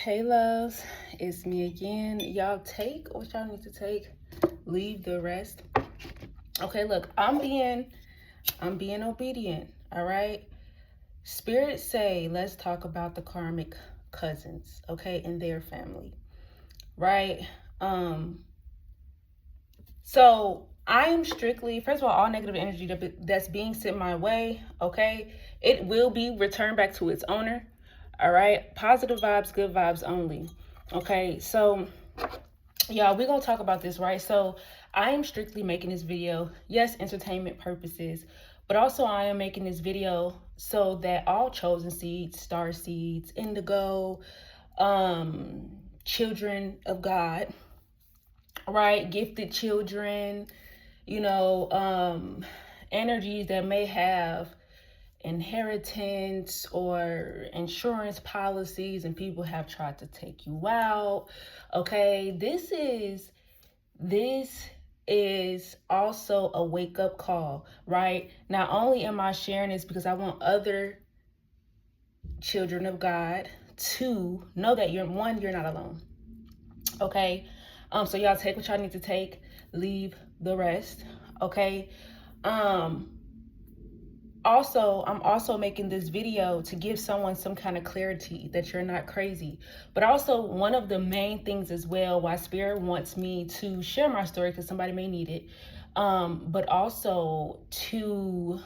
Hey loves, it's me again. Y'all take what y'all need to take, leave the rest. Okay, look, I'm being obedient, all right? Spirits say let's talk about the karmic cousins, okay, and their family, right? Um so I am strictly, first of all negative energy that's being sent my way, okay, it will be returned back to its owner. All right, positive vibes, good vibes only. Okay, so y'all, we're gonna talk about this, right? So I am strictly making this video, yes, entertainment purposes, but also I am making this video so that all chosen seeds, star seeds, indigo, children of God, right, gifted children, energies that may have inheritance or insurance policies and people have tried to take you out. Okay, this is also a wake-up call, right? Not only am I sharing this because I want other children of God to know that you're not alone. Okay, so y'all take what y'all need to take, leave the rest. Okay. Also, I'm also making this video to give someone some kind of clarity that you're not crazy. But also, one of the main things as well why Spirit wants me to share my story, because somebody may need it, but also to,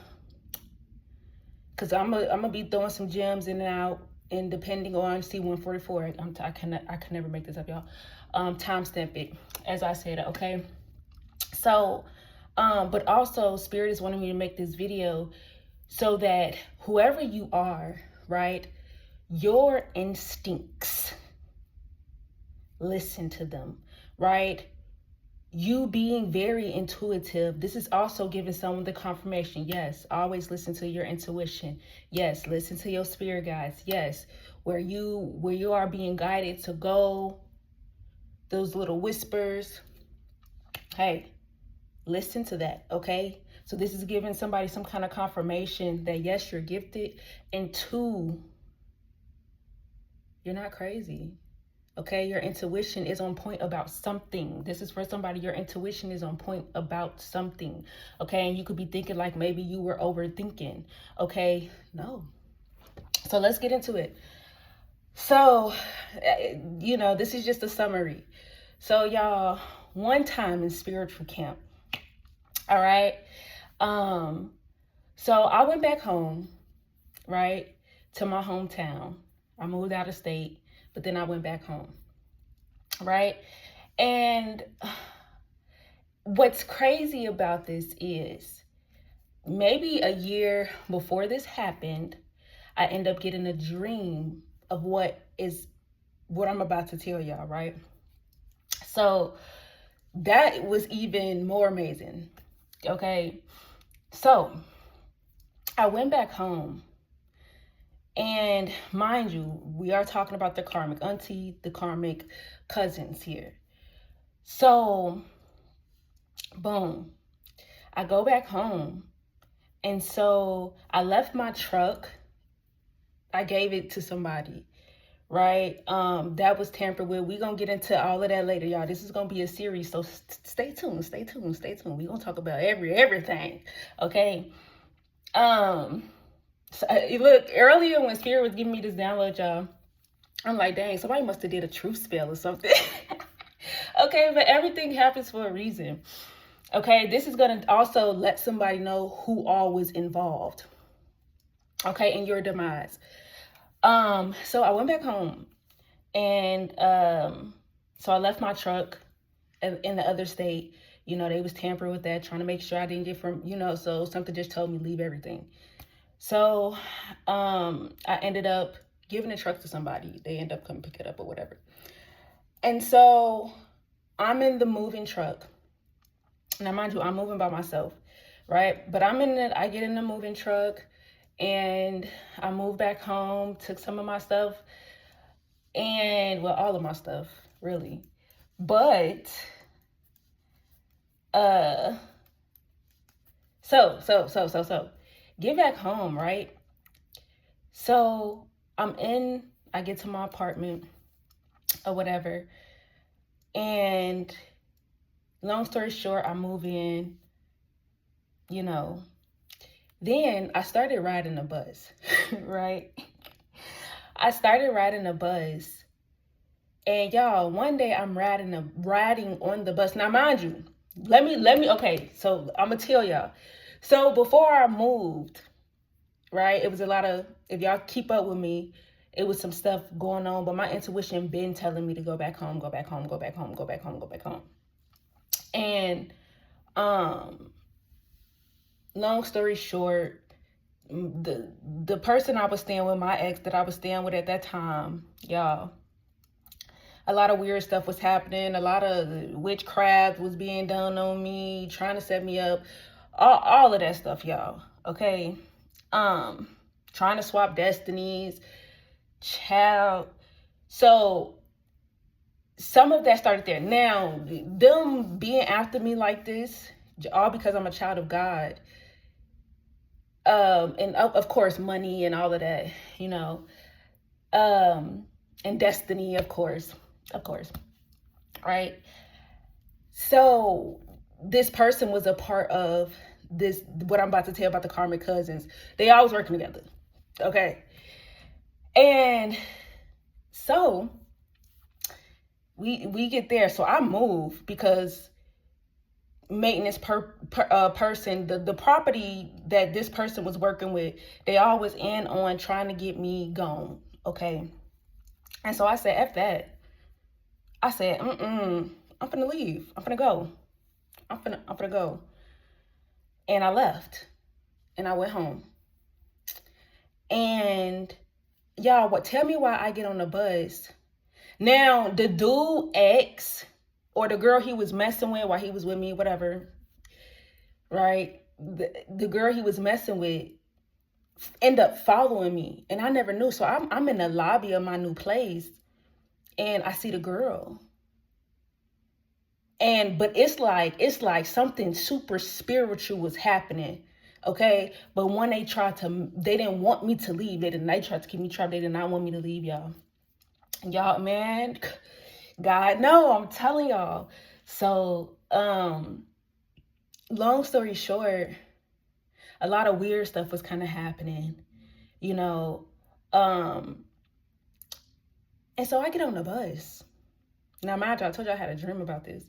because I'm gonna be throwing some gems in and out, and depending on C144, I can never make this up, y'all. Timestamp it as I said, okay. So, but also Spirit is wanting me to make this video so that whoever you are, right, your instincts, listen to them, right? You being very intuitive, this is also giving someone the confirmation. Yes, always listen to your intuition. Yes, listen to your spirit guides. Yes, where you are being guided to go, those little whispers, hey, listen to that, okay? So this is giving somebody some kind of confirmation that yes, you're gifted, and two, you're not crazy. Okay, your intuition is on point about something. This is for somebody, your intuition is on point about something. Okay, and you could be thinking like maybe you were overthinking. Okay, no. So let's get into it. So, this is just a summary. So y'all, one time in spiritual camp, all right, so I went back home, right, to my hometown. I moved out of state, but then I went back home, right? And what's crazy about this is maybe a year before this happened, I end up getting a dream of what I'm about to tell y'all, right? So that was even more amazing. Okay, so I went back home, and mind you, we are talking about the karmic auntie, the karmic cousins here. So, boom, I go back home, and so I left my truck. I gave it to somebody, right? That was tampered with. We're gonna get into all of that later, y'all. This is gonna be a series, so stay tuned. We're gonna talk about everything, okay? So, look, earlier when Spirit was giving me this download, y'all, I'm like, dang, somebody must have did a truth spell or something. Okay, but everything happens for a reason. Okay, this is gonna also let somebody know who all was involved, okay, in your demise. So I went back home, and so I left my truck in the other state. They was tampering with that, trying to make sure I didn't get from, so something just told me leave everything. So I ended up giving the truck to somebody. They end up coming pick it up or whatever. And so I'm in the moving truck. Now, mind you, I'm moving by myself, right? But I get in the moving truck, and I moved back home, took some of my stuff, and, well, all of my stuff, really. But, so, get back home, right? So, I get to my apartment, or whatever. And long story short, I move in, you know. Then I started riding a bus, right? I started riding a bus. And y'all, one day I'm riding on the bus. Now, mind you, let me okay, so I'm gonna tell y'all. So before I moved, right, it was a lot of, if y'all keep up with me, it was some stuff going on, but my intuition been telling me to go back home, go back home, go back home, go back home, go back home. And um long story short, the person I was staying with, my ex that I was staying with at that time, y'all, a lot of weird stuff was happening. A lot of witchcraft was being done on me, trying to set me up, all of that stuff, y'all. Okay, trying to swap destinies, child. So some of that started there. Now, them being after me like this, all because I'm a child of God, and of course money and all of that, you know, and destiny, of course, right? So this person was a part of this, what I'm about to tell about the karmic cousins. They always working together, okay? And so we get there. So I move because maintenance person, the property that this person was working with, they always in on trying to get me gone, okay? And so I said, F that. I said, I'm finna leave. I'm finna go. I'm finna go. And I left. And I went home. And y'all, tell me why I get on the bus. Now, the dude ex, or the girl he was messing with while he was with me, whatever, right? The girl he was messing with end up following me. And I never knew. So I'm in the lobby of my new place. And I see the girl. But it's like something super spiritual was happening, okay? But when they didn't want me to leave. They tried to keep me trapped. They did not want me to leave, y'all. Y'all, man, God, no, I'm telling y'all. So, long story short, a lot of weird stuff was kind of happening, you know. And so I get on the bus. Now, mind you, I told you I had a dream about this.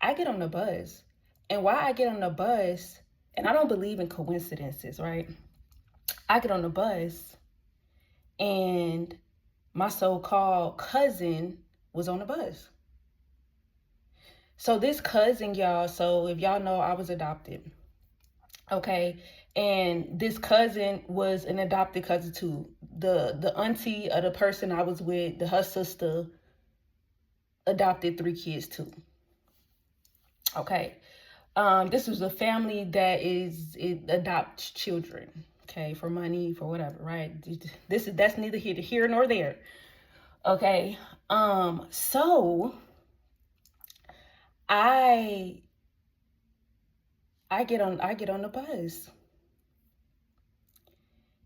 I get on the bus, and while I get on the bus, and I don't believe in coincidences, right? I get on the bus, and my so-called cousin was on the bus. So this cousin, y'all, so if y'all know, I was adopted, okay? And this cousin was an adopted cousin too. The auntie of the person I was with, her sister, adopted 3 kids too. Okay, this was a family that it adopts children, okay, for money, for whatever, right? That's neither here nor there. Okay, so I get on the bus,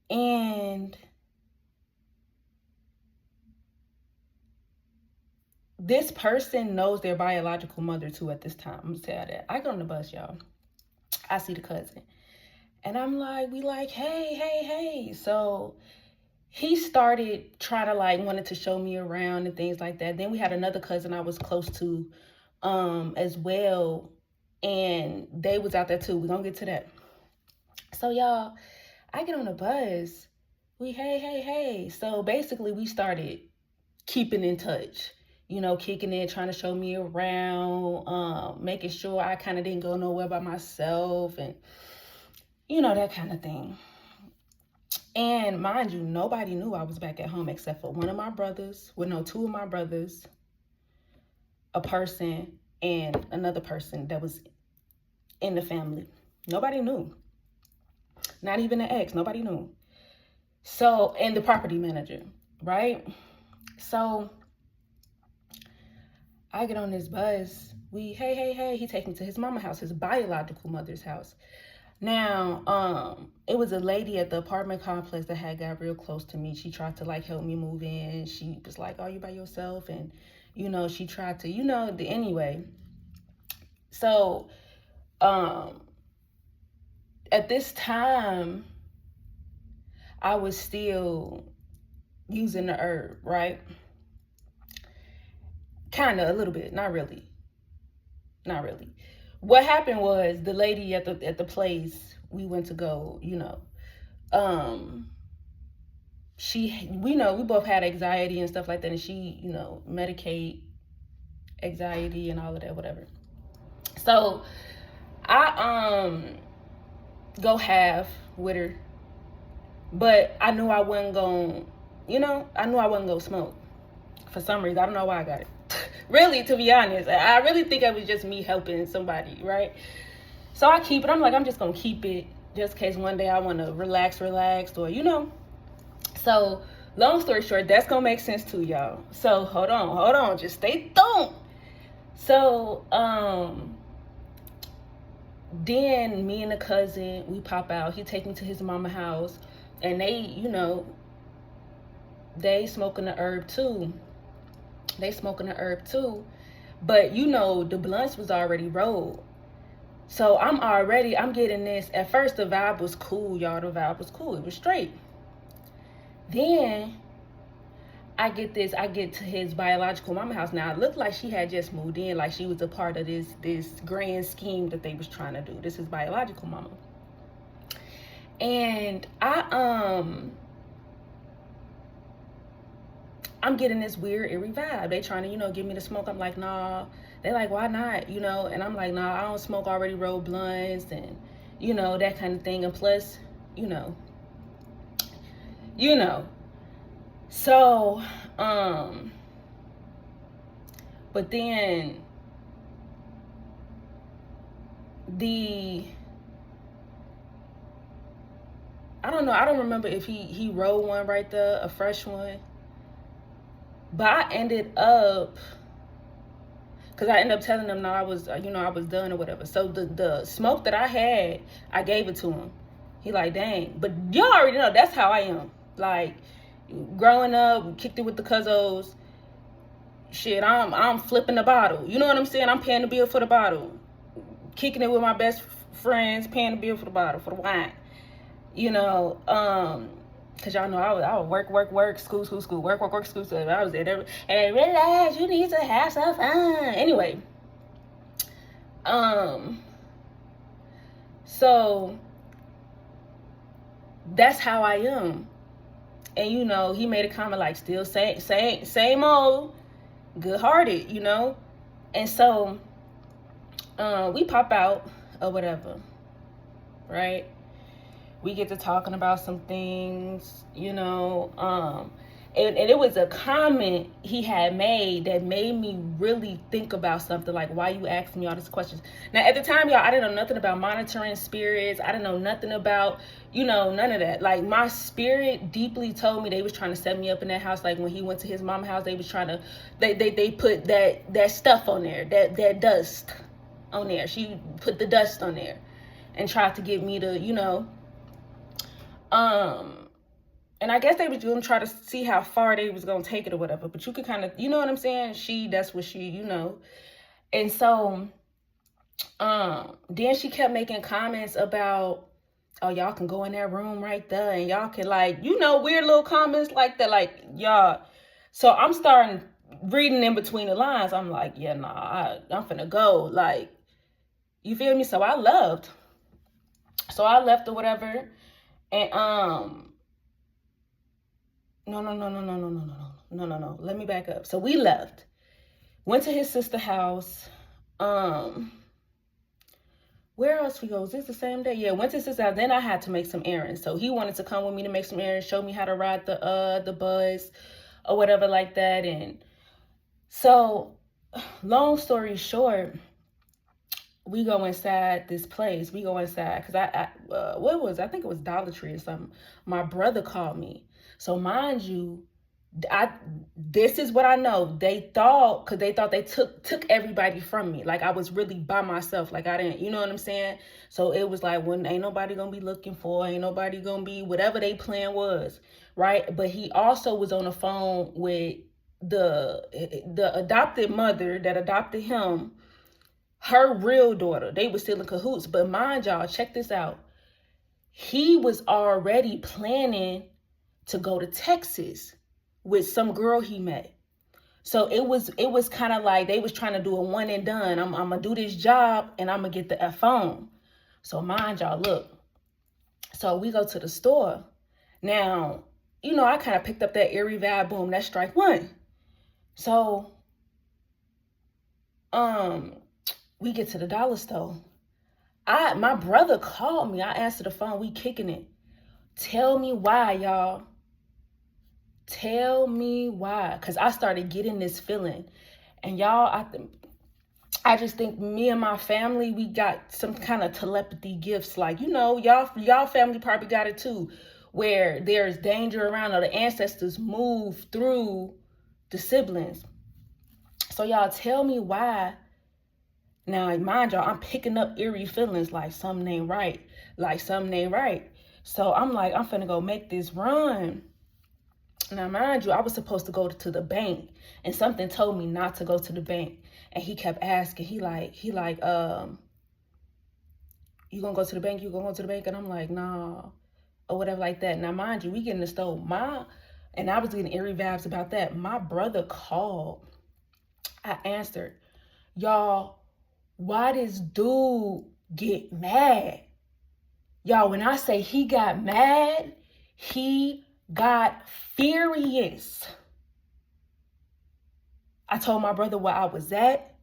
and this person knows their biological mother too at this time. I'm gonna tell you that. I get on the bus, y'all. I see the cousin. And I'm like, hey. So he started trying to wanted to show me around and things like that. Then we had another cousin I was close to as well. And they was out there too. We're gonna get to that. So y'all, I get on the bus. We hey. So basically we started keeping in touch. You know, kicking in, trying to show me around, making sure I kind of didn't go nowhere by myself, and you know, that kind of thing. And mind you, nobody knew I was back at home except for one of my brothers, two of my brothers, a person, and another person that was in the family. Nobody knew. Not even the ex, nobody knew. So, and the property manager, right? So I get on this bus. We, hey. He takes me to his mama's house, his biological mother's house. Now, it was a lady at the apartment complex that had got real close to me. She tried to like help me move in. She was like, "Are you by yourself?" And she tried to, anyway. So, um, at this time, I was still using the herb, right? Kind of, a little bit, not really. What happened was the lady at the place we went to go, um, we both had anxiety and stuff like that, and she, medicate anxiety and all of that, whatever. So I go half with her, but I knew I wasn't going, to smoke for some reason. I don't know why I got it. Really, to be honest, I really think it was just me helping somebody, right? So I keep it. I'm like, I'm just gonna keep it just in case one day I want to relax, or. So long story short, that's gonna make sense too, y'all. So hold on, just stay tuned. So then me and the cousin, we pop out. He take me to his mama house, and they smoking the herb too. But the blunts was already rolled. So I'm getting this. At first the vibe was cool, y'all. The vibe was cool. It was straight. Then I get to his biological mama house. Now it looked like she had just moved in, like she was a part of this grand scheme that they was trying to do. This is biological mama. And I'm getting this weird eerie vibe. They trying to, give me the smoke. I'm like, nah. They like, why not? And I'm like, nah, I don't smoke already rolled blunts and, that kind of thing. And plus, So, but then I don't know. I don't remember if he rolled one right there, a fresh one. But I ended up, because I ended up telling them, no, I was done or whatever. So the smoke that I had, I gave it to him. He like, dang. But you already know, that's how I am. Like, growing up, kicked it with the cuzzos. Shit, I'm flipping the bottle. You know what I'm saying? I'm paying the bill for the bottle. Kicking it with my best friends, paying the bill for the bottle, for the wine. Cause y'all know I would work, school, work, school. So I was there. Hey, relax. You need to have some fun. Anyway, so that's how I am. And he made a comment like, still same old, good-hearted, And so, we pop out or whatever, right? We get to talking about some things, and it was a comment he had made that made me really think about something, like, why you asking me all these questions? Now, at the time, y'all, I didn't know nothing about monitoring spirits. I didn't know nothing about, none of that. Like, my spirit deeply told me they was trying to set me up in that house. Like, when he went to his mom's house, they was trying to, they put that stuff on there, that dust on there. She put the dust on there and tried to get me to, and I guess they was going to try to see how far they was going to take it or whatever. But you could kind of, you know what I'm saying? That's what she, And so, then she kept making comments about, oh, y'all can go in that room right there. And y'all can weird little comments like that. Like, y'all. So I'm starting reading in between the lines. I'm like, yeah, nah, I'm finna go. Like, you feel me? So I left or whatever. And, no. Let me back up. So we left. Went to his sister's house. Where else we go? Was this the same day? Yeah, went to his sister's house. Then I had to make some errands. So he wanted to come with me to make some errands, show me how to ride the bus or whatever like that. And so, long story short, we go inside this place. We go inside because I think it was Dollar Tree or something. My brother called me. So mind you, This is what I know. They thought, because they thought they took everybody from me. Like I was really by myself. Like I didn't, you know what I'm saying? So it was like, when ain't nobody gonna be looking for, ain't nobody gonna be, whatever they plan was, right? But he also was on the phone with the adopted mother that adopted him, her real daughter. They were still in cahoots. But mind y'all, check this out. He was already planning to go to Texas with some girl he met. So it was kind of like they was trying to do a one and done. I'm gonna do this job and I'm gonna get the F on. So mind y'all, look. So we go to the store. Now, you know, I kind of picked up that eerie vibe. Boom, that's strike one. So we get to the dollar store. My brother called me. I answered the phone. We kicking it. Tell me why, y'all. Tell me why. Because I started getting this feeling. And y'all, I just think me and my family, we got some kind of telepathy gifts. Like, you know, y'all family probably got it too. Where there's danger around, or the ancestors move through the siblings. So y'all tell me why. Now, mind y'all, I'm picking up eerie feelings like something ain't right. Like something ain't right. So I'm like, I'm finna go make this run. Now, mind you, I was supposed to go to the bank, and something told me not to go to the bank. And he kept asking, he like, you gonna go to the bank? You gonna go to the bank? And I'm like, nah, or whatever like that. Now, mind you, we get in the store. And I was getting eerie vibes about that. My brother called. I answered. Y'all, why this dude get mad? Y'all, when I say he got mad, he got furious. I told my brother where I was at.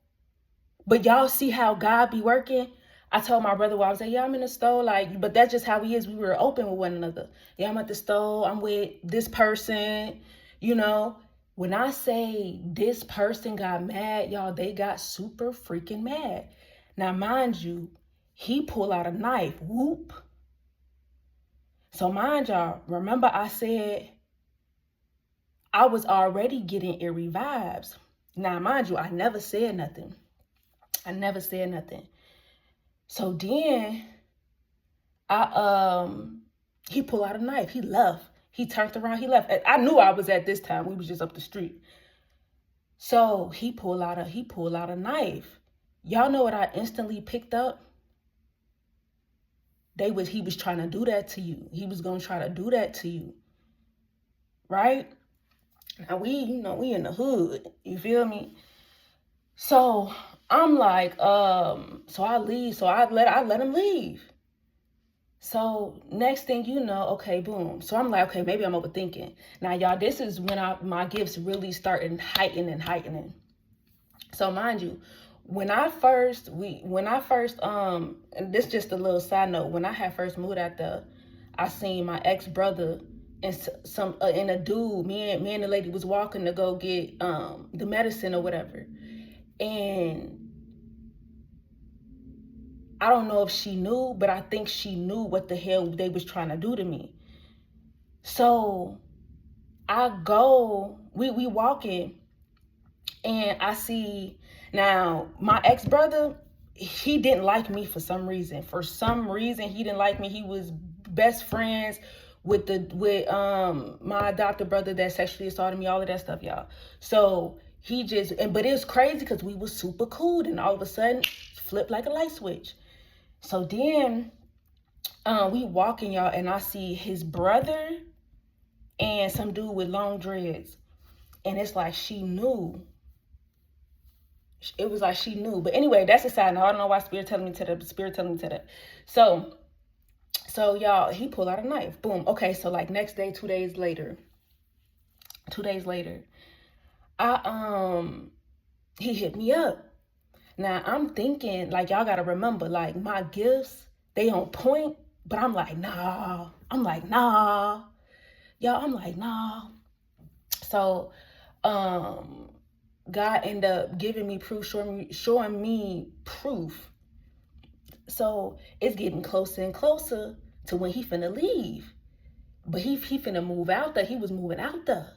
But y'all see how God be working? I told my brother where I was at. Yeah, I'm in the store. Like, but that's just how he is. We were open with one another. Yeah, I'm at the store. I'm with this person. You know, when I say this person got mad, y'all, they got super freaking mad. Now, mind you, he pulled out a knife. Whoop. So mind y'all, remember I said I was already getting eerie vibes. Now, mind you, I never said nothing. So then he pulled out a knife. He left. He turned around. He left. I knew I was at this time. We was just up the street. So he pulled out a knife. Y'all know what I instantly picked up? He was trying to do that to you. He was going to try to do that to you. Right? Now we in the hood. You feel me? So I'm like, so I leave. So I let him leave. So next thing you know, okay, boom. So I'm like, okay, maybe I'm overthinking. Now, y'all, this is when my gifts really started heightening. So mind you, when I first, and this just a little side note, when I had first moved out there, I seen my ex-brother and and a dude, me and the lady was walking to go get the medicine or whatever. And I don't know if she knew, but I think she knew what the hell they was trying to do to me. So we walking, and I see, now my ex-brother, he didn't like me for some reason. He didn't like me. He was best friends with my adopted brother that sexually assaulted me, all of that stuff, y'all. So but it was crazy because we was super cool, and all of a sudden flipped like a light switch. So then we walking, y'all, and I see his brother and some dude with long dreads. And it's like she knew. It was like she knew. But anyway, that's a side note. I don't know why Spirit telling me to that, but Spirit telling me to that. So y'all, he pulled out a knife. Boom. Okay, so like next day, 2 days later, he hit me up. Now, I'm thinking, like, y'all got to remember, like, my gifts, they on point, but I'm like, nah. Y'all, I'm like, nah. So, God ended up giving me proof, showing me proof. So, it's getting closer and closer to when he finna leave. But he finna move out there. He was moving out there.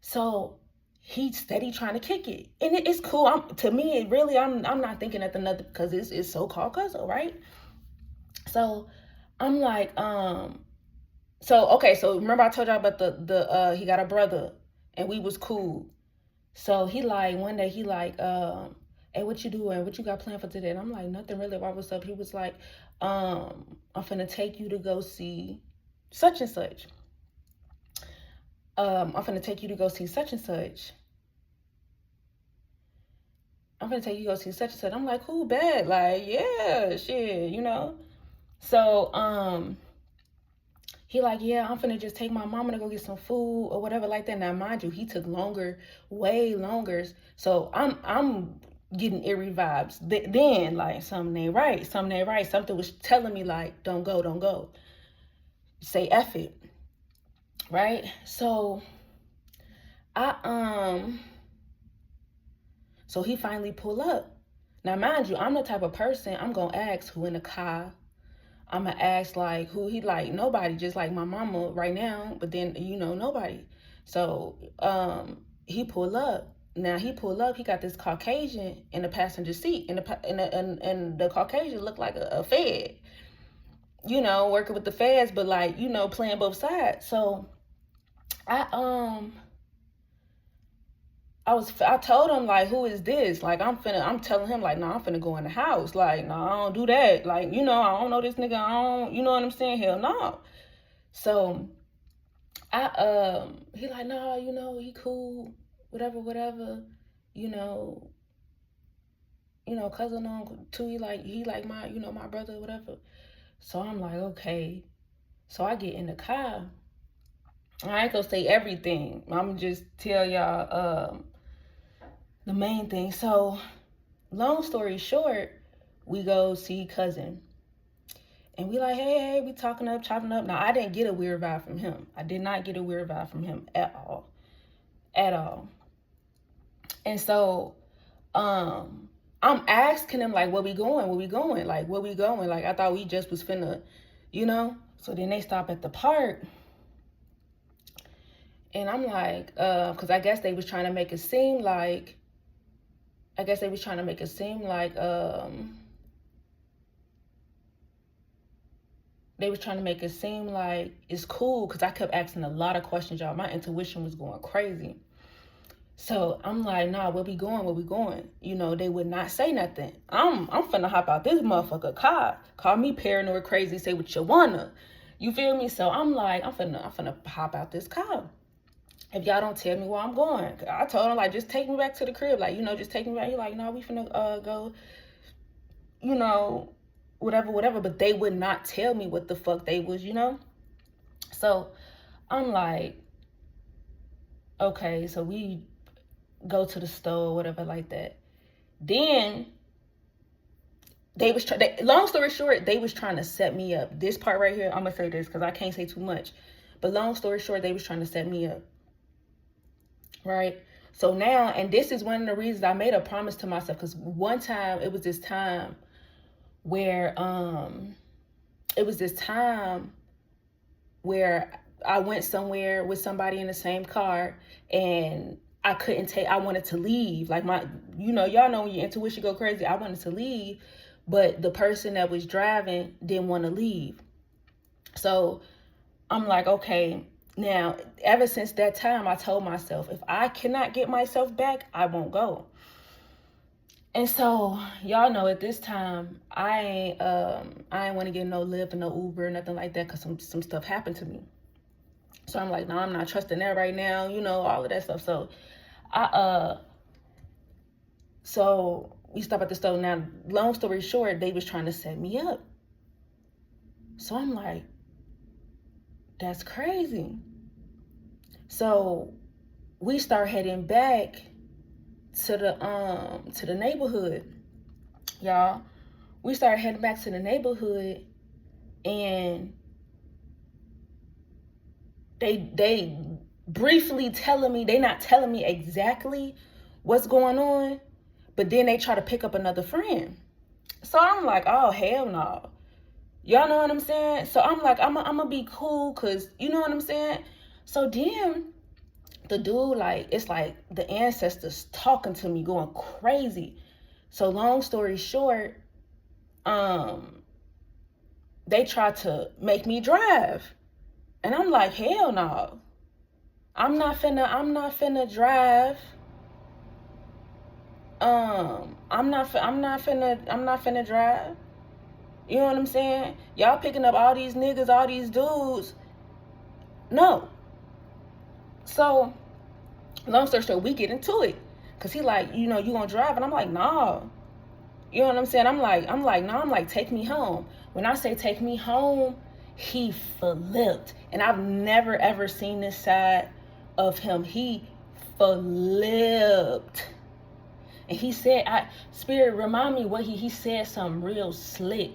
So he steady trying to kick it, and it's cool. To me, it really, I'm not thinking at the nothing because it's so-called cousin, right? So I'm like, so okay, so remember I told y'all about the he got a brother, and we was cool. So he like one day he like, hey, what you doing? What you got planned for today? And I'm like, nothing really. Why, what's up? He was like, I'm finna take you to go see such and such. I'm finna take you to go see such and such. I'm gonna take you to go see such and such. I'm like, cool, bad. Like, yeah, shit, you know. So, he like, yeah, I'm finna just take my mama to go get some food or whatever like that. Now, mind you, he took longer, way longer. So I'm getting eerie vibes. Then, like, something ain't right. Something ain't right. Something was telling me like, don't go, don't go. Say F it. Right? So so he finally pull up. Now, mind you, I'm the type of person, I'm gonna ask who in the car. I'm gonna ask like who he like. Nobody, just like my mama right now. But then, you know, nobody. So he pull up. Now he pull up. He got this Caucasian in the passenger seat, and the Caucasian looked like a Fed. You know, working with the feds, but like, you know, playing both sides. So I I told him like, who is this? Like, I'm telling him like, I'm finna go in the house. Like, I don't do that. Like, you know, I don't know this nigga. I don't, you know what I'm saying? Hell no. So he like, no, you know, he cool, whatever, you know, cousin on too. He like my, you know, my brother, whatever. So I'm like, okay. So I get in the car. I ain't gonna say everything. I'm just tell y'all the main thing. So, long story short, we go see cousin. And we like, hey, we chopping up. Now, I didn't get a weird vibe from him. I did not get a weird vibe from him at all. At all. And so, I'm asking him, like, where we going? Like, where we going? Like, I thought we just was finna, you know? So then they stop at the park. And I'm like, because I guess they was trying to make it seem like, they was trying to make it seem like it's cool, because I kept asking a lot of questions, y'all. My intuition was going crazy. So I'm like, nah, where we going? You know, they would not say nothing. I'm finna hop out this motherfucker car. Call me paranoid crazy, say what you wanna. You feel me? So I'm like, I'm finna hop out this car. If y'all don't tell me where I'm going. I told him, like, just take me back to the crib. Like, you know, just take me back. He like, no, we finna go, you know, whatever. But they would not tell me what the fuck they was, you know? So I'm like, okay, so we go to the store, whatever like that. Then they was long story short, they was trying to set me up. This part right here, I'm gonna say this because I can't say too much. But long story short, they was trying to set me up. Right? So now, and this is one of the reasons I made a promise to myself, because one time, it was this time where I went somewhere with somebody in the same car, and I wanted to leave. Like, y'all know when your intuition go crazy, I wanted to leave, but the person that was driving didn't want to leave. So I'm like, okay. Now, ever since that time, I told myself, if I cannot get myself back, I won't go. And so, y'all know at this time, I ain't want to get no Lyft or no Uber or nothing like that, because some stuff happened to me. So I'm like, no, I'm not trusting that right now, you know, all of that stuff. So so we stop at the store. Now, long story short, they was trying to set me up. So I'm like, that's crazy. So we start heading back to the neighborhood, y'all. We started heading back to the neighborhood, and they briefly telling me, they not telling me exactly what's going on, but then they try to pick up another friend. So I'm like, oh, hell no. Y'all know what I'm saying? So I'm like, I'm gonna be cool, because you know what I'm saying? So then the dude, like, it's like the ancestors talking to me, going crazy. So long story short, they tried to make me drive. And I'm like, hell no. I'm not finna drive. I'm not finna drive. You know what I'm saying? Y'all picking up all these niggas, all these dudes. No. So, long story short, we get into it. Cause he like, you gonna drive? And I'm like, nah. You know what I'm saying? I'm like, nah, I'm like, take me home. When I say take me home, he flipped. And I've never ever seen this side of him. He flipped. And he said, Spirit, remind me what he said something real slick.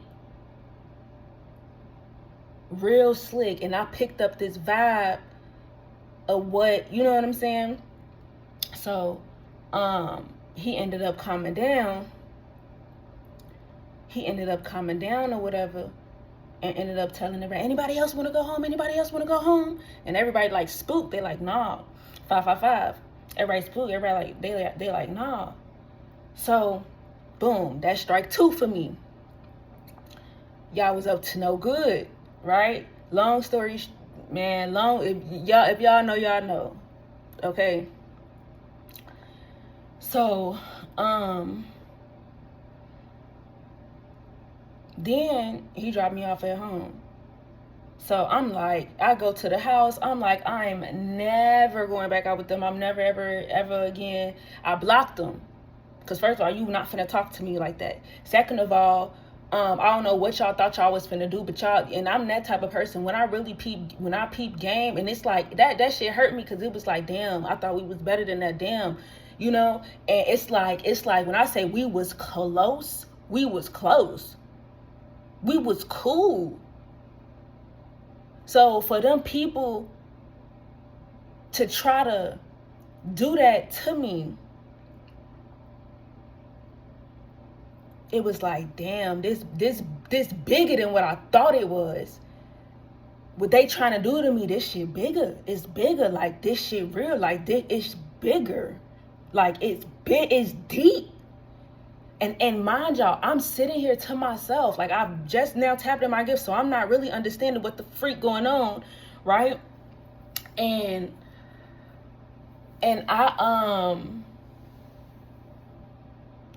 Real slick. And I picked up this vibe of what, you know what I'm saying? So, he ended up calming down. Or whatever, and ended up telling everybody, anybody else want to go home? Anybody else want to go home? And everybody like spooked. They like, nah, 555. Everybody spooked. Everybody like, they like, nah. So, boom, that's strike 2 for me. Y'all was up to no good, right? Long story, man. If y'all know, y'all know. Okay. So, then he dropped me off at home. So I'm like, I go to the house. I'm like, I'm never going back out with them. I'm never, ever again. I blocked them. Because first of all, you not finna talk to me like that. Second of all, I don't know what y'all thought y'all was finna do, but y'all, and I'm that type of person. When I peep game, and it's like, that shit hurt me, because it was like, damn, I thought we was better than that, damn. And it's like when I say we was close, we was close. We was cool. So for them people to try to do that to me, it was like, damn, this bigger than what I thought it was. What they trying to do to me, this shit bigger. It's bigger. Like, this shit real. Like, this, it's bigger. Like, it's big. It's deep. And mind y'all, I'm sitting here to myself. Like, I've just now tapped in my gift, so I'm not really understanding what the freak going on, right? And I,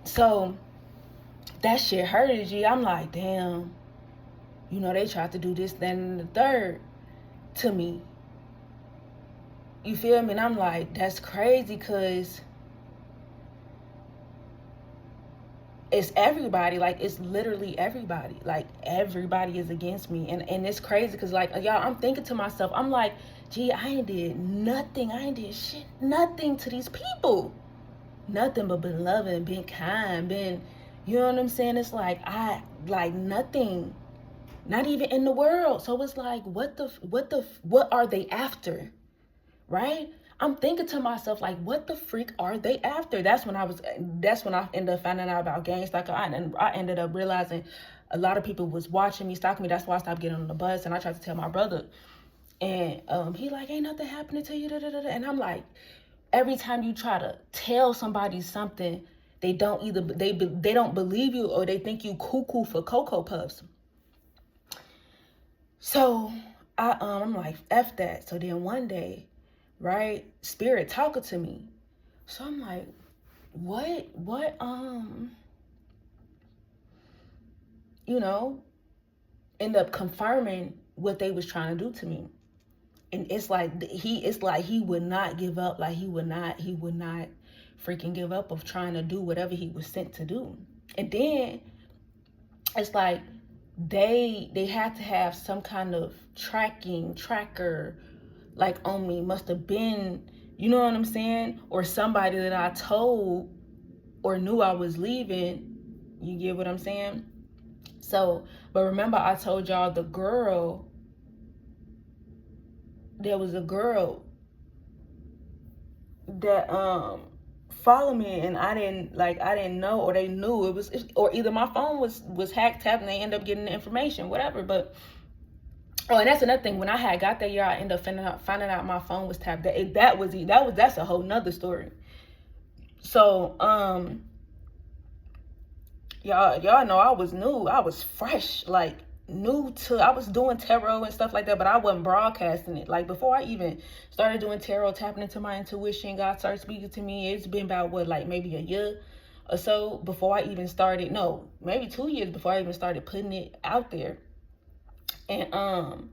so that shit hurted, G. I'm like, damn, they tried to do this, then, and the third to me. You feel me? And I'm like, that's crazy, because it's everybody. Like, it's literally everybody. Like, everybody is against me. And it's crazy, because, like, y'all, I'm thinking to myself, I'm like, gee, I ain't did nothing. I ain't did shit, nothing to these people. Nothing but been loving, been kind, been, you know what I'm saying? It's like, nothing. Not even in the world. So it's like, what are they after? Right? I'm thinking to myself, like, what the freak are they after? That's when I ended up finding out about gangs. Like, I ended up realizing a lot of people was watching me, stalking me. That's why I stopped getting on the bus, and I tried to tell my brother. And he like, ain't nothing happening to you, da, da, da. And I'm like, every time you try to tell somebody something, they don't believe you, or they think you cuckoo for Cocoa Puffs. So I'm like, F that. So then one day, right, Spirit talking to me. So I'm like, what, end up confirming what they was trying to do to me. And it's like, he would not give up. Like, he would not freaking give up of trying to do whatever he was sent to do. And then it's like, they had to have some kind of tracker, like, on me. Must have been, you know what I'm saying? Or somebody that I told or knew I was leaving. You get what I'm saying? So, but remember, I told y'all there was a girl that followed me, and I didn't know, or they knew or either my phone was hacked, tapped, and they end up getting the information, whatever. But Oh, and that's another thing. When I had got that year, I ended up finding out my phone was tapped. That's a whole nother story. So y'all know I was new. I was fresh, like new to. I was doing tarot and stuff like that, but I wasn't broadcasting it. Like before I even started doing tarot, tapping into my intuition, God started speaking to me. It's been about what, like maybe a year or so before I even started. No, maybe 2 years before I even started putting it out there. And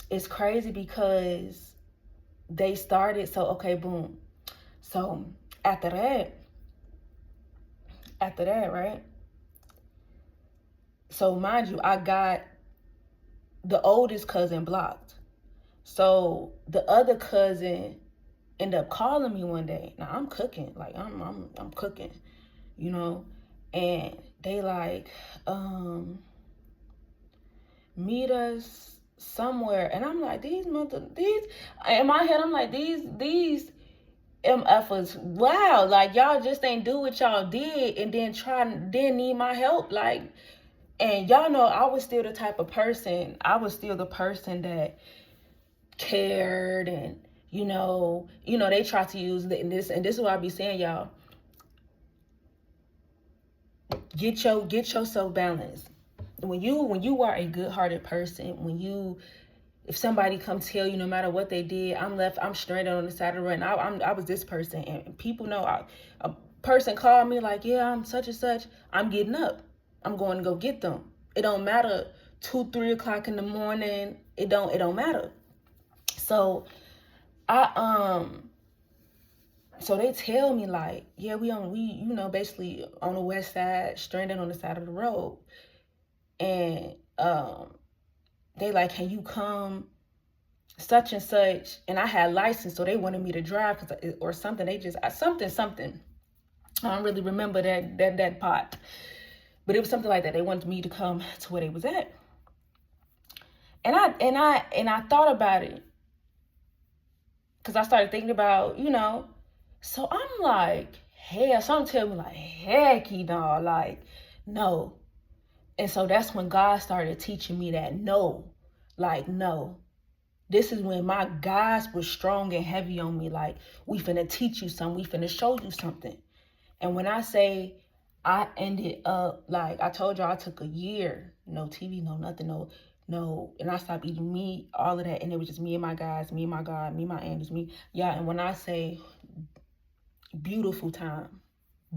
it's crazy because they started. So okay, boom. So after that, right? So mind you, I got the oldest cousin blocked. So the other cousin ended up calling me one day. Now I'm cooking, like I'm cooking, you know, and they like, meet us somewhere, and I'm like, these in my head I'm like, these MFers, wow, like y'all just ain't do what y'all did and then need my help, like. And y'all know I was still the type of person, that cared, and they try to use this, and this is what I be saying, y'all. Get yourself balanced. When you are a good-hearted person, if somebody come tell you, no matter what they did, I'm stranded on the side of the road, and I was this person, and people know, a person called me like, yeah, I'm such and such, I'm getting up. I'm going to go get them. It don't matter 2-3 o'clock in the morning. It don't matter. So so they tell me like, yeah, we basically on the west side, stranded on the side of the road. And they like, can you come such and such? And I had license, so they wanted me to drive or something. They just something. I don't really remember that part. But it was something like that. They wanted me to come to where they was at. And I thought about it. Because I started thinking about, So I'm like, something tell me like, heck, like, no. And so that's when God started teaching me that no. Like, no. This is when my guys was strong and heavy on me. Like, we finna teach you something. We finna show you something. And when I say I ended up, like I told y'all, I took a year, no TV, no nothing, no, and I stopped eating meat, all of that, and it was just me and my guys, me and my God, me and my angels, me, yeah. And when I say beautiful time,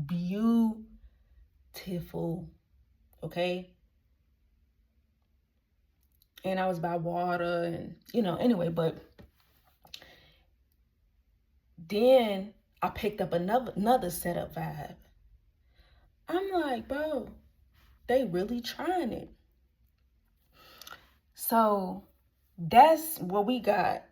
beautiful, okay. And I was by water, and anyway, but then I picked up another setup vibe. I'm like, bro, they really trying it. So that's what we got,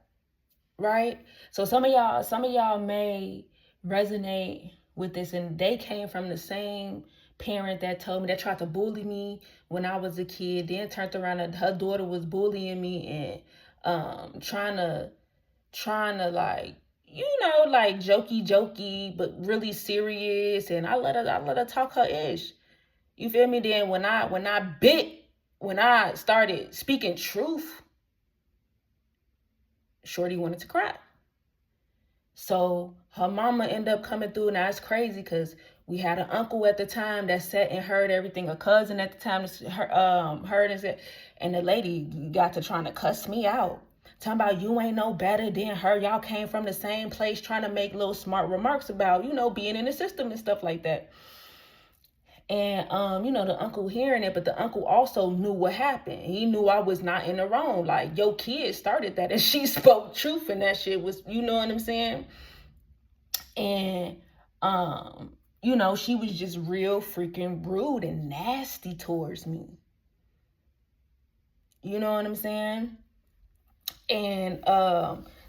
right? So some of y'all may resonate with this, and they came from the same parent that tried to bully me when I was a kid, then turned around and her daughter was bullying me and trying to like, like jokey, but really serious. And I let her talk her ish. You feel me? Then when I started speaking truth, Shorty wanted to cry. So her mama ended up coming through. Now it's crazy because we had an uncle at the time that sat and heard everything. A cousin at the time heard and said, and the lady got to trying to cuss me out. Talking about you ain't no better than her. Y'all came from the same place, trying to make little smart remarks about, being in the system and stuff like that. And, the uncle hearing it, but the uncle also knew what happened. He knew I was not in the wrong. Like, your kid started that and she spoke truth, and that shit was, you know what I'm saying? And, she was just real freaking rude and nasty towards me. You know what I'm saying? And,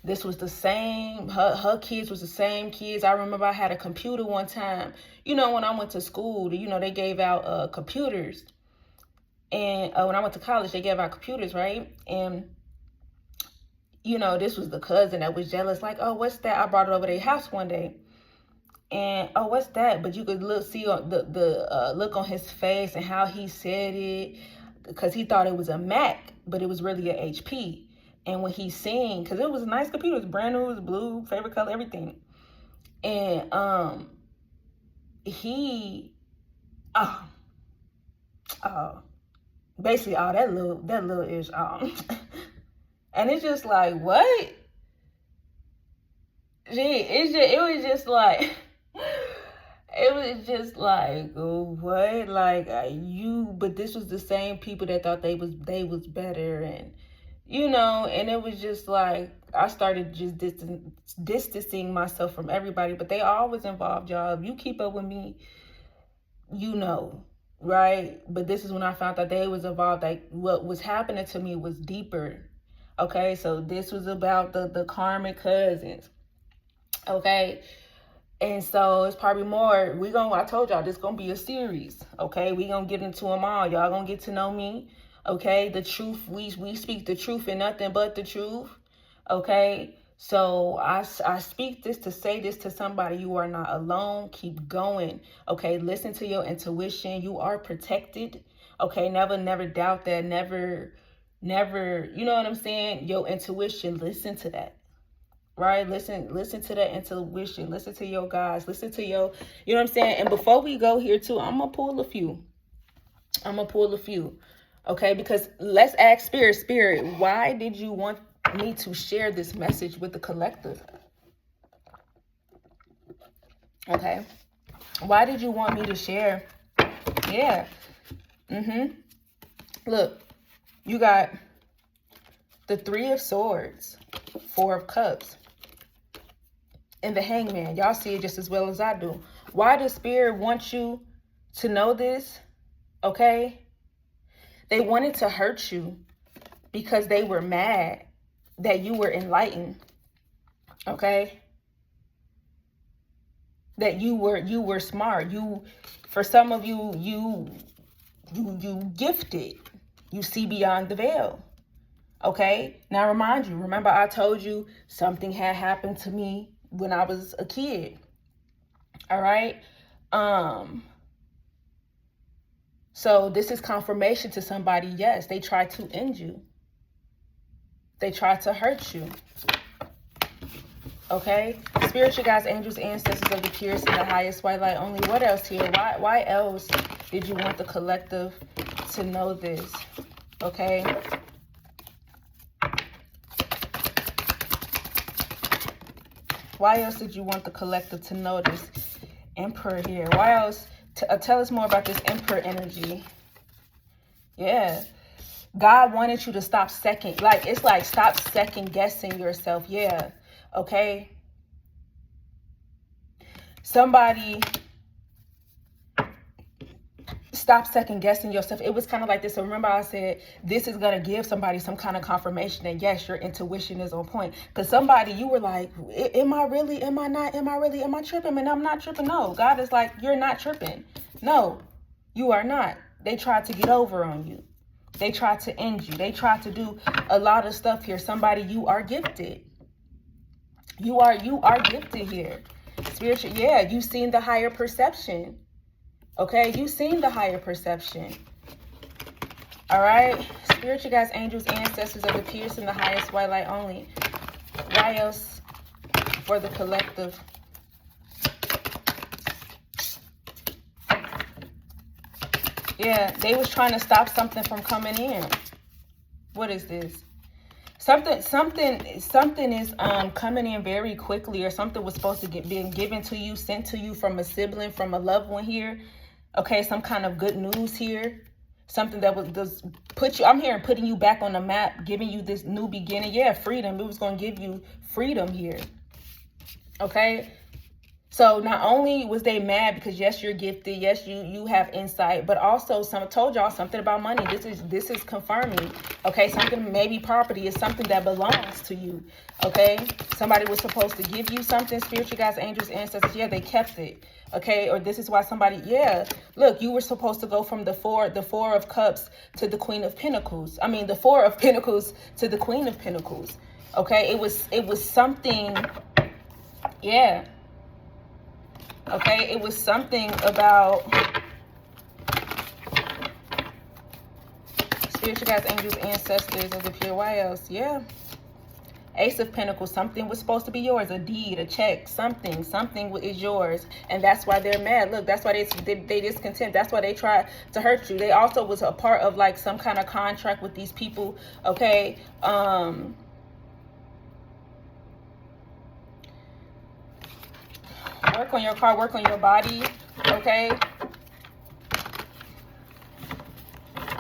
this was the same, her kids was the same kids. I remember I had a computer one time. When I went to school, they gave out computers. And when I went to college, they gave out computers, right? And, this was the cousin that was jealous. Like, oh, what's that? I brought it over to their house one day. And, oh, what's that? But you could see the look on his face and how he said it. because he thought it was a Mac, but it was really a HP. And when he seen, because it was a nice computer, it was brand new, it was blue, favorite color, everything. And he basically that little ish and it's just like, what? It was just like what? Like, but this was the same people that thought they was better, and and it was just like, I started just distancing myself from everybody, but they always involved y'all. If you keep up with me, right? But this is when I found out they was involved. Like, what was happening to me was deeper. Okay, so this was about the karmic cousins. Okay, and so it's probably more. I told y'all this gonna be a series. Okay, we gonna get into them all. Y'all gonna get to know me. Okay, the truth. We speak the truth and nothing but the truth. Okay, so I speak this to say this to somebody. You are not alone. Keep going. Okay, listen to your intuition. You are protected. Okay, never doubt that. Never. You know what I'm saying? Your intuition. Listen to that. Right? Listen to that intuition. Listen to your guys. Listen to your, you know what I'm saying? And before we go here too, I'm gonna pull a few. Okay, because let's ask Spirit, why did you want me to share this message with the collective? Okay. Why did you want me to share? Yeah. Look, you got the 3 of Swords, 4 of Cups, and the Hangman. Y'all see it just as well as I do. Why does Spirit want you to know this? Okay. They wanted to hurt you because they were mad that you were enlightened. Okay. That you were smart. For some of you, you gifted. You see beyond the veil. Okay. Now remember I told you something had happened to me when I was a kid. All right. So this is confirmation to somebody. Yes, they tried to end you. They tried to hurt you. Okay. Spiritual guides, angels, ancestors of the purest and the highest white light only. What else here? Why else did you want the collective to know this? Okay. Why else did you want the collective to know this? Emperor here. Why else? Tell us more about this Emperor energy. Yeah. God wanted you to stop stop second guessing yourself. Yeah. Okay. Somebody stop second guessing yourself. It was kind of like this. So remember I said, this is going to give somebody some kind of confirmation that yes, your intuition is on point. Because somebody, you were like, am I really, am I not, am I really, am I tripping? And I'm not tripping. No, God is like, you're not tripping. No, you are not. They tried to get over on you. They tried to end you. They tried to do a lot of stuff here. Somebody, you are gifted. You are gifted here. Spiritual. Yeah. You've seen the higher perception. Okay, you've seen the higher perception. All right. Spiritual guides, angels, ancestors of the purest and the highest white light only. Why else for the collective? Yeah, they was trying to stop something from coming in. What is this? Something is coming in very quickly, or something was supposed to being given to you, sent to you from a sibling, from a loved one here. Okay, some kind of good news here. Something that was put you, I'm hearing putting you back on the map, giving you this new beginning. Yeah, freedom. It was going to give you freedom here. Okay. So not only was they mad because yes, you're gifted, yes, you have insight, but also told y'all something about money. This is confirming. Okay, something, maybe property is something that belongs to you. Okay, somebody was supposed to give you something. Spiritual guides, angels, ancestors. Yeah, they kept it. Okay, or this is why somebody. Yeah, look, you were supposed to go from the four of cups to the Queen of Pentacles. I mean, the Four of Pentacles to the Queen of Pentacles. Okay, it was something. Yeah. Okay, it was something about Spiritual guides, angels, ancestors of the pure. Why else? Yeah. Ace of Pentacles, something was supposed to be yours, a deed, a check, something is yours, and that's why they're mad. Look, that's why they discontent. That's why they try to hurt you. They also was a part of like some kind of contract with these people. Okay, work on your car, work on your body. Okay.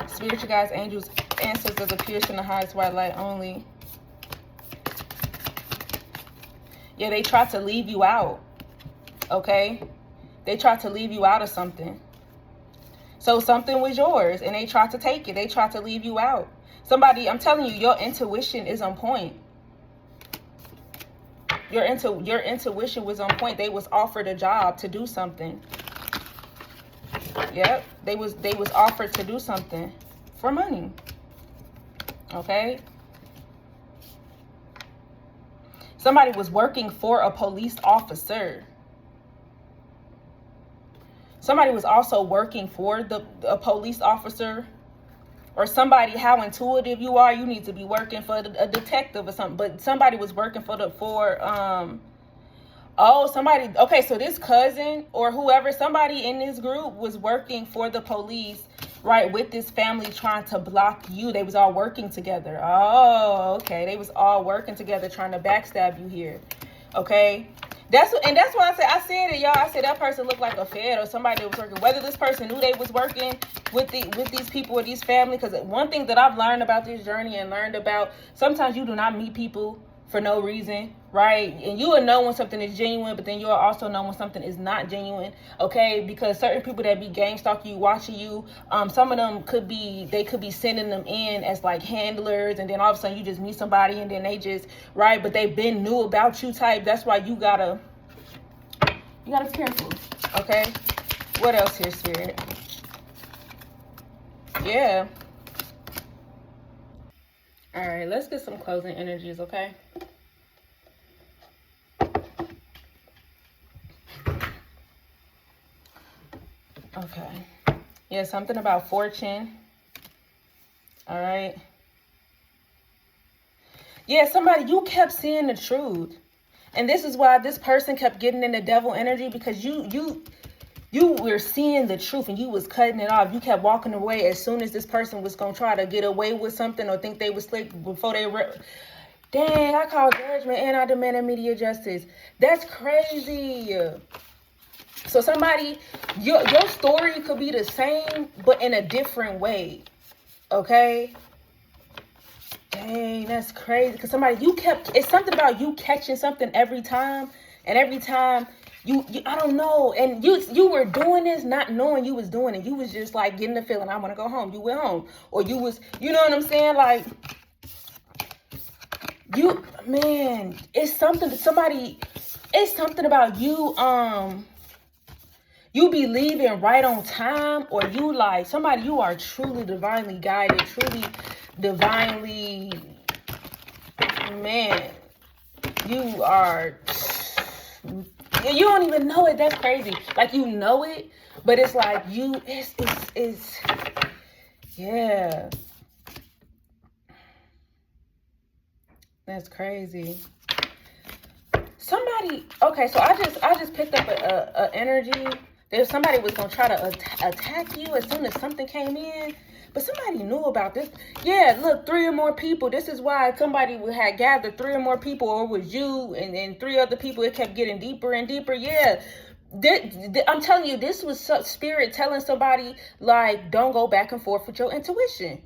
Spiritual guides, angels, ancestors appear in the highest white light only. Yeah, they tried to leave you out, okay? They tried to leave you out of something. So something was yours, and they tried to take it. They tried to leave you out. Somebody, I'm telling you, your intuition is on point. Your intuition was on point. They was offered a job to do something. Yep, they was offered to do something for money, okay? Somebody was working for a police officer. Somebody was also working for a police officer, or somebody. How intuitive you are, you need to be working for a detective or something. But somebody was working somebody. Okay, so this cousin or whoever, somebody in this group was working for the police, right, with this family trying to block you. They was all working together. Oh, okay. They was all working together trying to backstab you here. Okay. That's why I said it, y'all. I said that person looked like a Fed or somebody that was working. Whether this person knew they was working with these people or these family, because one thing that I've learned about this journey and learned about, sometimes you do not meet people for no reason, right? And you will know when something is genuine, but then you'll also know when something is not genuine, okay? Because certain people that be game stalking you, watching you, some of them could be sending them in as like handlers, and then all of a sudden you just meet somebody and then they just, right? But they've been knew about you type. That's why you gotta be careful, okay? What else here, Spirit? Yeah. All right, let's get some closing energies, okay? Okay. Yeah, something about fortune. All right. Yeah, somebody, you kept seeing the truth. And this is why this person kept getting in the devil energy, because you were seeing the truth and you was cutting it off. You kept walking away as soon as this person was going to try to get away with something or think they was slick before they were. Dang, I call judgment and I demand immediate justice. That's crazy. So somebody, your story could be the same, but in a different way. Okay? Dang, that's crazy. Because somebody, it's something about you catching something every time. And every time you I don't know. And you were doing this not knowing you was doing it. You was just like getting the feeling, I want to go home. You went home. Or you was, you know what I'm saying? Like, it's something about you, you be leaving right on time, or you like somebody, you are truly divinely guided, truly divinely, man, you are, you don't even know it. That's crazy. Like, you know it, but it's like it's yeah, that's crazy. Somebody, okay, so I just picked up a energy. There's somebody was gonna try to attack you as soon as something came in, but somebody knew about this. Yeah, look, 3 or more people. This is why somebody had gathered 3 or more people, or it was you and 3 other people. It kept getting deeper and deeper. Yeah, I'm telling you, this was spirit telling somebody, like, don't go back and forth with your intuition.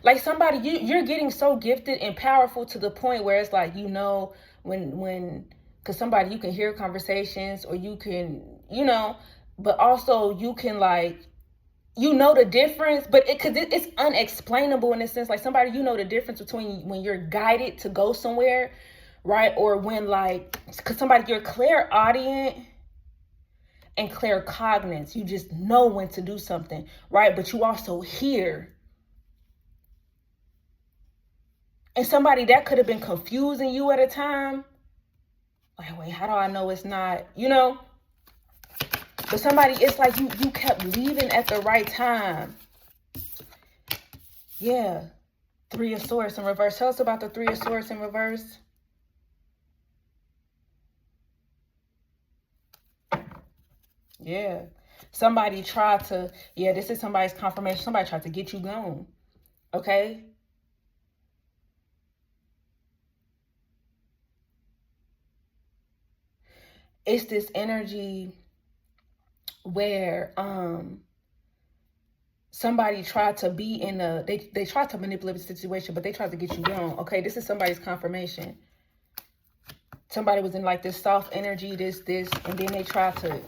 Like, somebody, you're getting so gifted and powerful to the point where it's like, you know, when because somebody, you can hear conversations, or you can, you know, but also you can, like, you know the difference, but because it's unexplainable in a sense. Like, somebody, you know the difference between when you're guided to go somewhere, right, or when, like, because somebody, you're clairaudient and claircognizant. You just know when to do something, right, but you also hear. And somebody that could have been confusing you at a time, like, wait, how do I know it's not, you know? But somebody, it's like you kept leaving at the right time. Yeah. Three of Swords in reverse. Tell us about the Three of Swords in reverse. Yeah. Somebody tried to, yeah, this is somebody's confirmation. Somebody tried to get you gone. Okay? It's this energy where somebody tried to be in a, they tried to manipulate the situation, but they tried to get you gone. Okay, this is somebody's confirmation. Somebody was in like this soft energy, this, and then they tried to,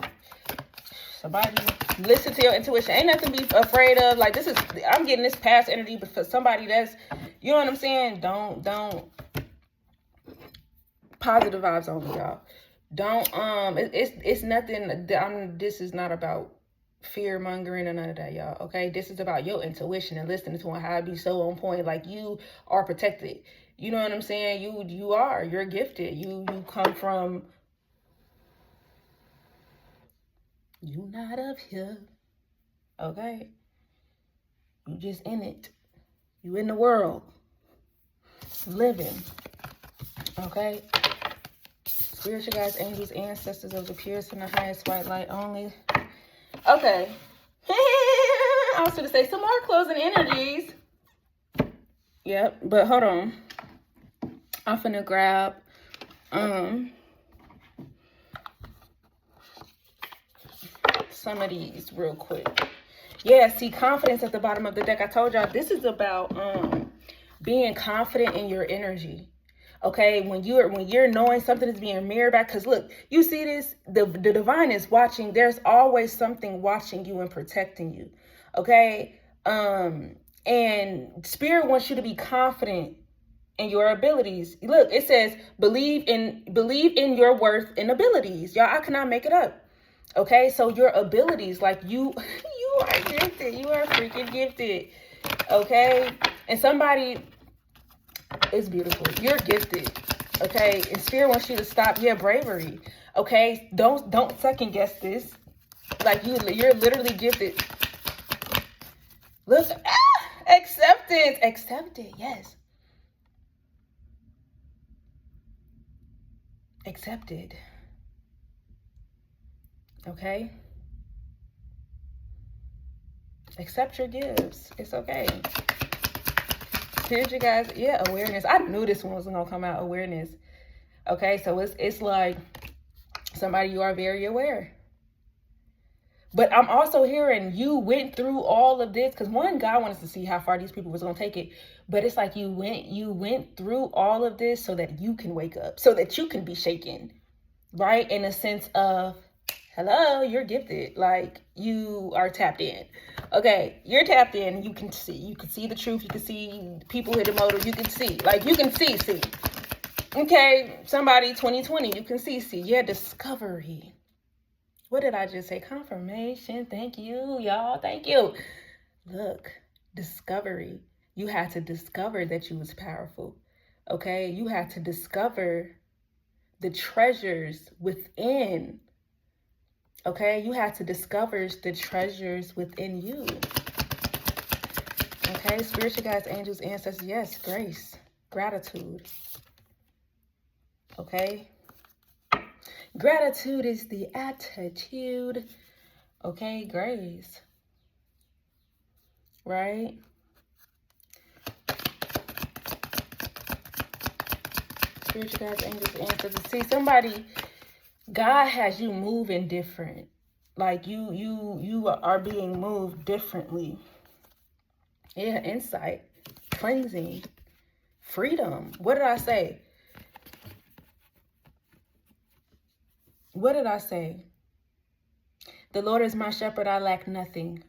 somebody, listen to your intuition. Ain't nothing to be afraid of. Like, this is, I'm getting this past energy, but for somebody that's, you know what I'm saying? Don't, positive vibes only, y'all. Don't, it's nothing, this is not about fear mongering or none of that, y'all. Okay, this is about your intuition and listening to how it be so on point. Like, you are protected. You know what I'm saying? You're gifted. You come from, you not of here. Okay, you just in it. You in the world, living. Okay. Spiritual guides, angels, ancestors of the purest and the highest white light only. Okay. I was going to say some more closing energies. Yep, but hold on. I'm finna grab some of these real quick. Yeah, see, confidence at the bottom of the deck. I told y'all this is about being confident in your energy. Okay, when you're knowing something is being mirrored back, because look, you see this, the divine is watching. There's always something watching you and protecting you. Okay, and spirit wants you to be confident in your abilities. Look, it says believe in your worth and abilities. Y'all, I cannot make it up. Okay, so your abilities, like you are gifted. You are freaking gifted. Okay, and somebody. It's beautiful. You're gifted. Okay. And spirit wants you to stop. Yeah, bravery. Okay. Don't second guess this. Like you're literally gifted. Look, acceptance. Accepted. Yes. Accepted. Okay. Accept your gifts. It's okay. Spiritual guys, yeah, awareness. I knew this one was gonna come out. Awareness. Okay, so it's like somebody, you are very aware. But I'm also hearing you went through all of this because one, God wants to see how far these people was gonna take it. But it's like you went through all of this so that you can wake up, so that you can be shaken, right? In a sense of, hello, you're gifted. Like, you are tapped in. Okay, you're tapped in. You can see the truth. You can see people hit the motor. You can see, like, you can see. Okay, somebody 2020, you can see. Yeah, discovery. What did I just say? Confirmation. Thank you, y'all. Thank you. Look, discovery. You had to discover that you was powerful. Okay, you had to discover the treasures within. Okay, you had to discover the treasures within you. Okay, spiritual guides, angels, ancestors, yes, grace, gratitude. Okay, gratitude is the attitude. Okay, grace, right? Spiritual guides, angels, ancestors. See, somebody, God has you moving different. Like you are being moved differently. Yeah, insight, cleansing, freedom. What did I say? What did I say? The Lord is my shepherd, I lack nothing.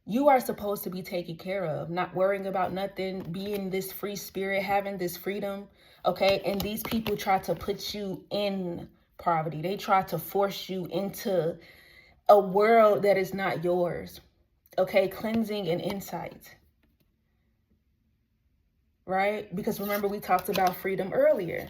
You are supposed to be taken care of, not worrying about nothing, being this free spirit, having this freedom, okay? And these people try to put you in poverty. They try to force you into a world that is not yours, okay? Cleansing and insight, right? Because remember, we talked about freedom earlier.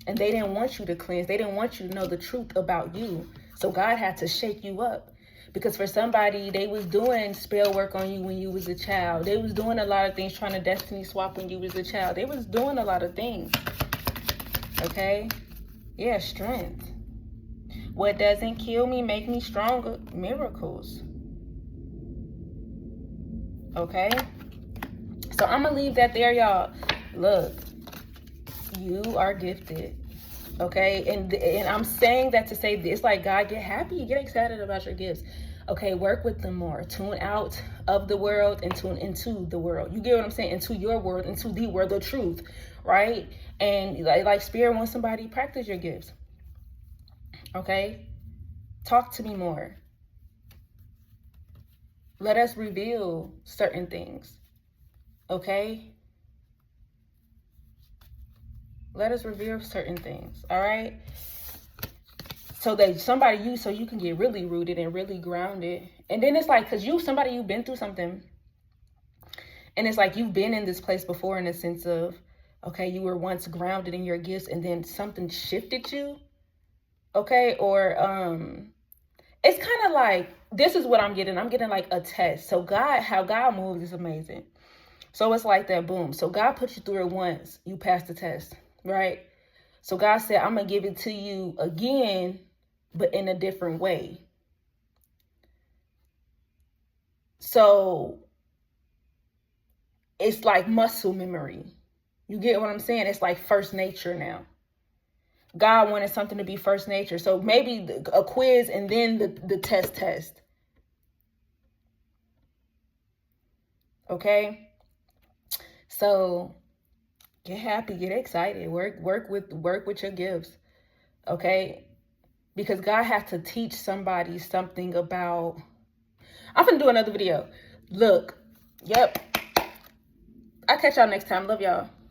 And they didn't want you to cleanse. They didn't want you to know the truth about you. So God had to shake you up. Because for somebody, they was doing spell work on you when you was a child. They was doing a lot of things, trying to destiny swap when you was a child. They was doing a lot of things. Okay? Yeah, strength. What doesn't kill me make me stronger. Miracles. Okay? So I'm going to leave that there, y'all. Look, you are gifted. Okay? And I'm saying that to say this, like, God, get happy, get excited about your gifts. Okay, work with them more. Tune out of the world and tune into the world. You get what I'm saying? Into your world, into the world, the truth, right? And like Spirit wants somebody, practice your gifts. Okay? Talk to me more. Let us reveal certain things. Okay? Let us reveal certain things. All right? So that so you can get really rooted and really grounded. And then it's like, because you've been through something. And it's like you've been in this place before in a sense of, okay, you were once grounded in your gifts and then something shifted you. Okay? Or it's kind of like, this is what I'm getting. I'm getting like a test. So how God moves is amazing. So it's like that, boom. So God put you through it once. You passed the test, right? So God said, I'm going to give it to you again, but in a different way. So it's like muscle memory. You get what I'm saying? It's like first nature now. God wanted something to be first nature. So maybe a quiz and then the test. Okay? So get happy, get excited, work with your gifts. Okay? Because God has to teach somebody something about. I'm gonna do another video. Look, yep. I'll catch y'all next time. Love y'all.